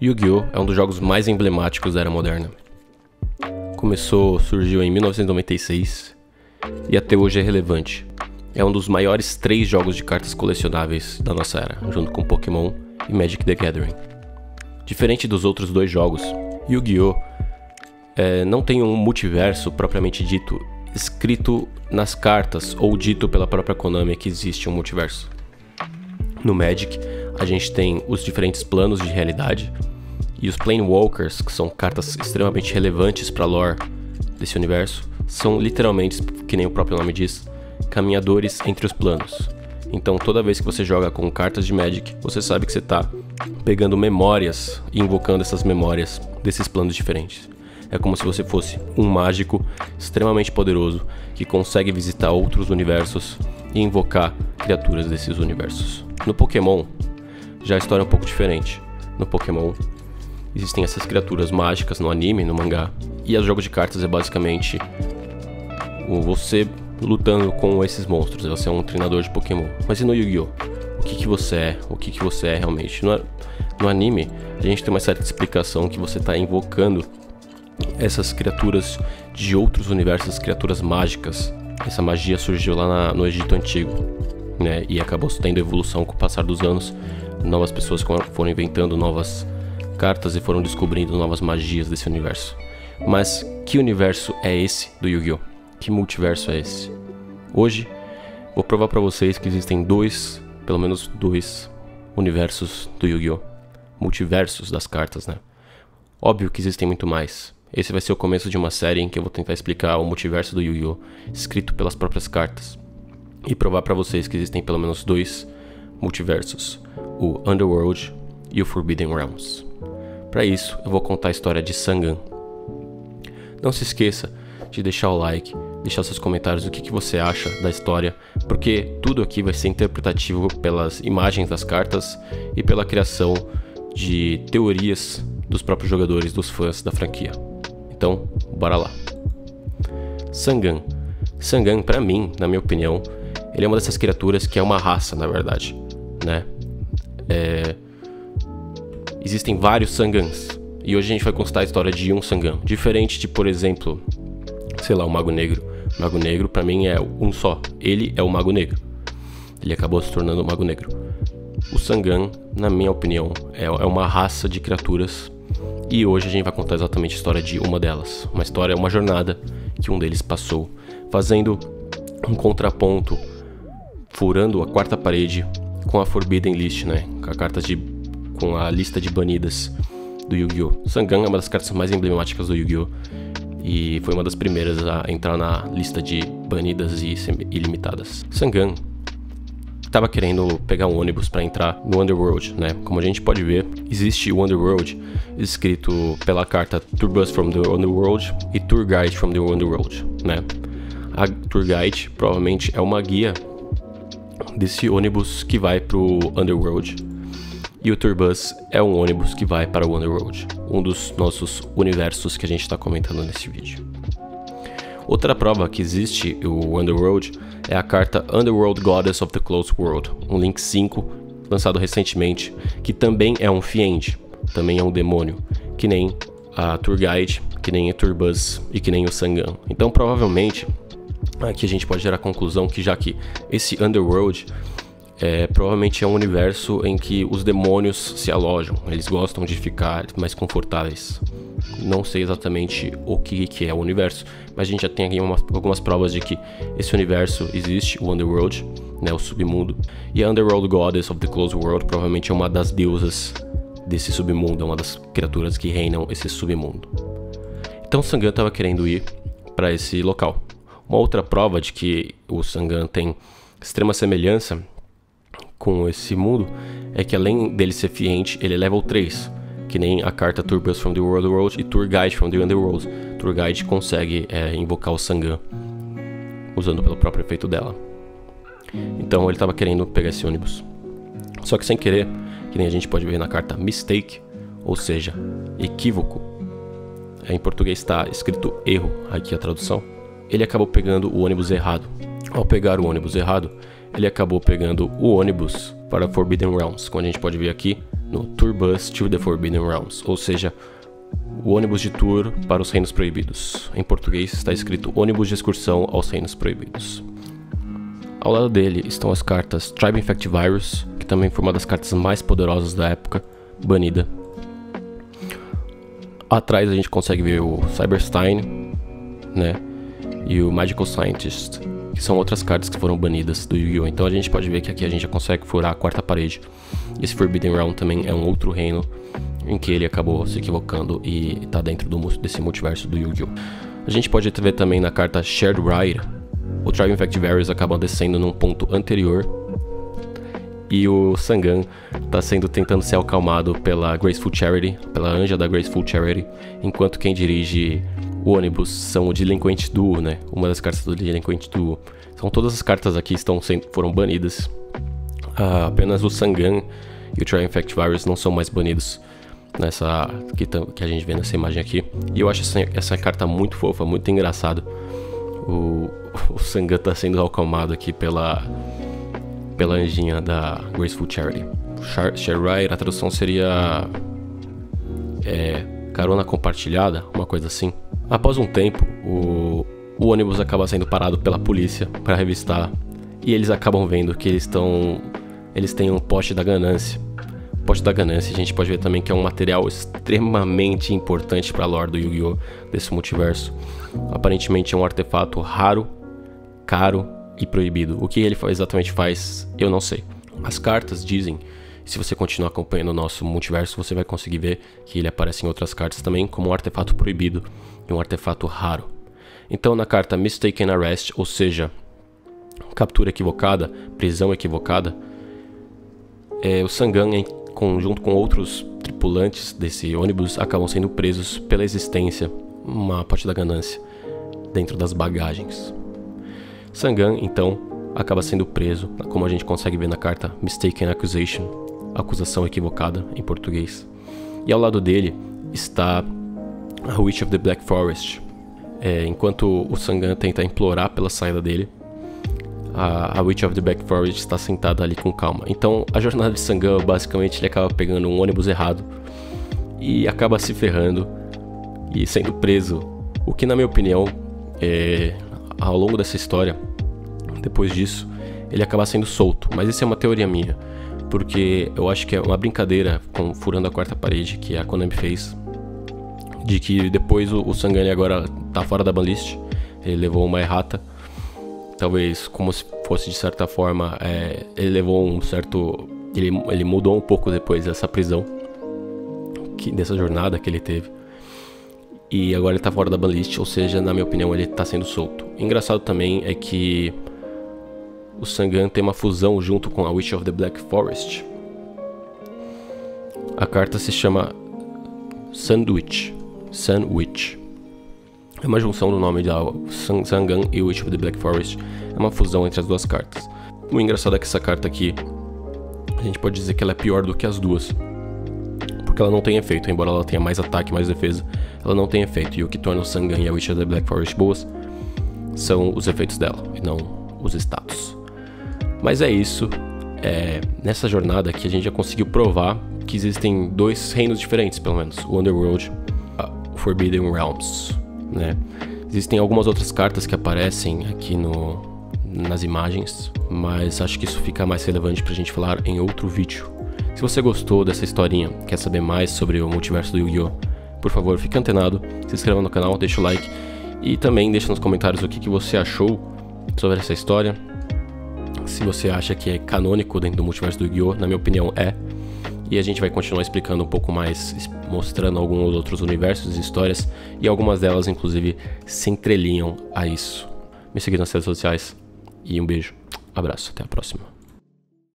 Yu-Gi-Oh! É um dos jogos mais emblemáticos da era moderna. Surgiu em 1996 e até hoje é relevante. É um dos maiores 3 jogos de cartas colecionáveis da nossa era, junto com Pokémon e Magic the Gathering. Diferente dos outros 2 jogos, Yu-Gi-Oh! Não tem um multiverso propriamente dito, escrito nas cartas ou dito pela própria Konami que existe um multiverso. No Magic, a gente tem os diferentes planos de realidade e os Planewalkers, que são cartas extremamente relevantes para a lore desse universo, são literalmente, que nem o próprio nome diz, caminhadores entre os planos. Então toda vez que você joga com cartas de Magic, você sabe que você está pegando memórias e invocando essas memórias desses planos diferentes. É como se você fosse um mágico extremamente poderoso que consegue visitar outros universos e invocar criaturas desses universos. No Pokémon, já a história é um pouco diferente. No Pokémon, existem essas criaturas mágicas no anime, no mangá, e os jogos de cartas é basicamente você lutando com esses monstros. Você é um treinador de Pokémon. Mas e no Yu-Gi-Oh? O que você é? O que você é realmente? No anime, a gente tem uma certa explicação que você está invocando essas criaturas de outros universos, criaturas mágicas. Essa magia surgiu lá no Egito Antigo, né? E acabou tendo evolução com o passar dos anos. Novas pessoas foram inventando novas cartas e foram descobrindo novas magias desse universo. Mas que universo é esse do Yu-Gi-Oh? Que multiverso é esse? Hoje, vou provar pra vocês que existem pelo menos dois universos do Yu-Gi-Oh! Multiversos das cartas, né? Óbvio que existem muito mais. Esse vai ser o começo de uma série em que eu vou tentar explicar o multiverso do Yu-Gi-Oh! Escrito pelas próprias cartas. E provar pra vocês que existem pelo menos 2 multiversos. O Underworld e o Forbidden Realms. Para isso, eu vou contar a história de Sangan. Não se esqueça de deixar o like, deixar seus comentários o que você acha da história, porque tudo aqui vai ser interpretativo pelas imagens das cartas e pela criação de teorias dos próprios jogadores, dos fãs da franquia. Então, bora lá. Sangan. Sangan, pra mim, na minha opinião, ele é uma dessas criaturas que é uma raça, na verdade, né? Existem vários Sangans, e hoje a gente vai contar a história de um Sangan. Diferente de, por exemplo, sei lá, o Mago Negro. O Mago Negro, pra mim, é um só. Ele é o Mago Negro. Ele acabou se tornando o Mago Negro. O Sangan, na minha opinião, é uma raça de criaturas. E hoje a gente vai contar exatamente a história de uma delas. Uma jornada que um deles passou, fazendo um contraponto, furando a 4ª parede com a Forbidden List, né? Com a lista de banidas do Yu-Gi-Oh! Sangan é uma das cartas mais emblemáticas do Yu-Gi-Oh! E foi uma das primeiras a entrar na lista de banidas e ilimitadas. Sangan estava querendo pegar um ônibus para entrar no Underworld, né? Como a gente pode ver, existe o Underworld escrito pela carta Tour Bus from the Underworld e Tour Guide from the Underworld, né? A Tour Guide provavelmente é uma guia desse ônibus que vai pro Underworld. E o Tour Bus é um ônibus que vai para o Underworld, um dos nossos universos que a gente está comentando nesse vídeo. Outra prova que existe o Underworld é a carta Underworld Goddess of the Closed World, um Link 5 lançado recentemente, que também é um Fiend, também é um demônio, que nem a Tour Guide, que nem a Tour Bus e que nem o Sangan. Então provavelmente aqui a gente pode gerar a conclusão que já que esse Underworld provavelmente é um universo em que os demônios se alojam, eles gostam de ficar mais confortáveis. Não sei exatamente o que é o universo, mas a gente já tem aqui algumas provas de que esse universo existe, o Underworld, né, o submundo. E a Underworld Goddess of the Closed World provavelmente é uma das deusas desse submundo, é uma das criaturas que reinam esse submundo. Então Sangan estava querendo ir para esse local. Uma outra prova de que o Sangan tem extrema semelhança com esse mundo é que além dele ser Fiend, ele é level 3, que nem a carta Tour Bus from the Underworld e Tour Guide from the Underworld. Tour Guide consegue invocar o Sangan usando pelo próprio efeito dela. Então ele estava querendo pegar esse ônibus, só que sem querer, que nem a gente pode ver na carta Mistake, ou seja, equívoco. Em português está escrito erro, aqui a tradução. Ele acabou pegando o ônibus errado. Ao pegar o ônibus errado, ele acabou pegando o ônibus para Forbidden Realms, como a gente pode ver aqui no Tour Bus to the Forbidden Realms, ou seja, o ônibus de tour para os Reinos Proibidos. Em português está escrito ônibus de excursão aos Reinos Proibidos. Ao lado dele estão as cartas Tribe Infectivirus, que também foi uma das cartas mais poderosas da época, banida. Atrás a gente consegue ver o Cyberstein, né, e o Magical Scientist, que são outras cartas que foram banidas do Yu-Gi-Oh! Então a gente pode ver que aqui a gente já consegue furar a quarta parede. Esse Forbidden Realm também é um outro reino em que ele acabou se equivocando e está dentro desse multiverso do Yu-Gi-Oh! A gente pode ver também na carta Shared Ride, o Tribe Infectivirus acaba descendo num ponto anterior e o Sangan está tentando ser acalmado pela Graceful Charity, pela anja da Graceful Charity, enquanto quem dirige o ônibus são o Delinquent Duo, né? Uma das cartas do Delinquent Duo. Então todas as cartas aqui foram banidas. Apenas o Sangan e o Tribe Infectivirus não são mais banidos nessa que a gente vê nessa imagem aqui. E eu acho essa carta muito fofa, muito engraçado. O Sangan está sendo acalmado aqui pela anjinha da Graceful Charity. Share Ride, a tradução seria carona compartilhada, uma coisa assim. Após um tempo, o ônibus acaba sendo parado pela polícia para revistar e eles acabam vendo que eles têm um pote da ganância. O pote da ganância a gente pode ver também que é um material extremamente importante para a lore do Yu-Gi-Oh! Desse multiverso. Aparentemente é um artefato raro, caro e proibido. O que ele exatamente faz, eu não sei. As cartas dizem, se você continuar acompanhando o nosso multiverso, você vai conseguir ver que ele aparece em outras cartas também como um artefato proibido e um artefato raro. Então na carta Mistaken Arrest, ou seja, captura equivocada, prisão equivocada, o Sangan, junto com outros tripulantes desse ônibus, acabam sendo presos pela existência, uma parte da ganância, dentro das bagagens. Sangan, então, acaba sendo preso, como a gente consegue ver na carta Mistaken Accusation, acusação equivocada em português. E ao lado dele está a Witch of the Black Forest. Enquanto o Sangan tenta implorar pela saída dele, a Witch of the Black Forest está sentada ali com calma. Então a jornada de Sangan, basicamente, ele acaba pegando um ônibus errado e acaba se ferrando e sendo preso. O que, na minha opinião, ao longo dessa história, depois disso, ele acaba sendo solto. Mas isso é uma teoria minha, porque eu acho que é uma brincadeira com furando a quarta parede que a Konami fez, de que depois o Sangan agora tá fora da banlist, ele levou uma errata, talvez como se fosse de certa forma, ele levou um certo, ele mudou um pouco depois dessa prisão, dessa jornada que ele teve, e agora ele tá fora da banlist, ou seja, na minha opinião ele tá sendo solto. Engraçado também é que o Sangan tem uma fusão junto com a Witch of the Black Forest. A carta se chama Sandwich. É uma junção do nome da Sangan e Witch of the Black Forest. É uma fusão entre as duas cartas. O engraçado é que essa carta aqui, a gente pode dizer que ela é pior do que as duas, porque ela não tem efeito. Embora ela tenha mais ataque, mais defesa, ela não tem efeito. E o que torna o Sangan e a Witch of the Black Forest boas são os efeitos dela, e não os status. Mas é isso. Nessa jornada aqui a gente já conseguiu provar que existem dois reinos diferentes, pelo menos. O Underworld, o Forbidden Realms, né? Existem algumas outras cartas que aparecem aqui nas imagens, mas acho que isso fica mais relevante pra gente falar em outro vídeo. Se você gostou dessa historinha, quer saber mais sobre o multiverso do Yu-Gi-Oh!, por favor, fique antenado, se inscreva no canal, deixa o like e também deixa nos comentários o que você achou sobre essa história. Se você acha que é canônico dentro do multiverso do Yu-Gi-Oh!, na minha opinião é. E a gente vai continuar explicando um pouco mais, mostrando alguns outros universos e histórias, e algumas delas inclusive se entrelinham a isso. Me siga nas redes sociais e um beijo, abraço, até a próxima.